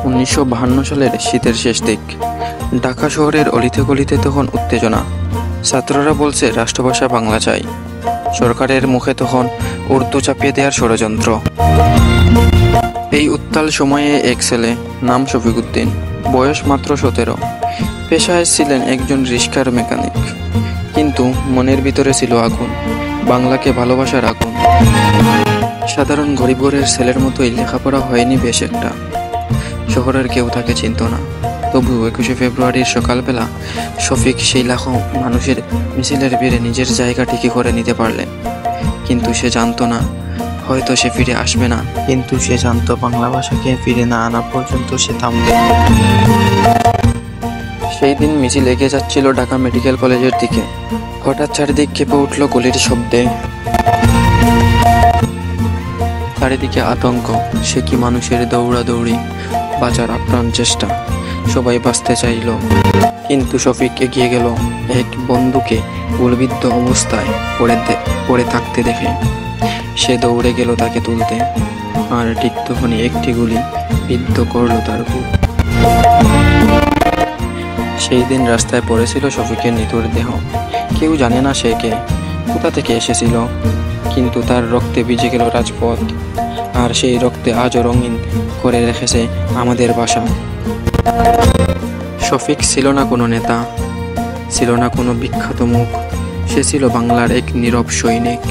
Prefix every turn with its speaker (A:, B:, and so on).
A: 1952 সালের শীতের শেষ দিক। ঢাকা শহরের অলিতে গলিতে তখন উত্তেজনা। ছাত্ররা বলছে রাষ্ট্রভাষা বাংলা চাই। সরকারের মুখে তখন উর্দু চাপিয়ে দেওয়ার ষড়যন্ত্র। এই উত্তাল সময়ে এক ছেলে, নাম শফিক উদ্দিন, বয়স মাত্র 17, পেশায় ছিলেন একজন রিক্সার মেকানিক। কিন্তু মনের ভিতরে ছিল আগুন, বাংলাকে ভালোবাসার আগুন। সাধারণ গরিব ঘরের ছেলের মতোই লেখাপড়া হয়নি বেশ একটা। শহরের কেউ তাকে চিনত না। তবু 21শে ফেব্রুয়ারির সকালবেলা শফিক সেই লাখো মানুষের মিছিলের ভিড়ে নিজের জায়গা ঠিকই করে নিতে পারলেন। কিন্তু সে জানতো না, হয়তো সে ফিরে আসবে না। কিন্তু সে জানতো বাংলা ভাষাকে ফিরে না আনা পর্যন্ত সে থামবে না। সেই দিন মিছিল এগিয়ে যাচ্ছিল ঢাকা মেডিকেল কলেজের দিকে। হঠাৎ চারিদিক কেঁপে উঠল গুলির শব্দে। চারিদিকে আতঙ্ক, সে কি মানুষের দৌড়াদৌড়ি, বাঁচার আপ্রাণ চেষ্টা। সবাই বাঁচতে চাইল, কিন্তু শফিক এগিয়ে গেল এক বন্ধুকে গুলিবিদ্ধ অবস্থায় পড়ে থাকতে দেখে। সে দৌড়ে গেল তাকে তুলতে, আর ঠিক তখনই একটি গুলি বিদ্ধ করল তার বুক। সেই দিন রাস্তায় পড়েছিল শফিকের নিথর দেহ। কেউ জানে না সে কে, কোথা থেকে এসেছিল, কিন্তু তার রক্তে ভিজে গেল রাজপথ। আর সেই রক্তে আজও রঙিন করে রেখেছে আমাদের ভাষা। শফিক ছিল না কোনো নেতা, ছিল না কোনো বিখ্যাত মুখ। সে ছিল বাংলার এক নীরব সৈনিক।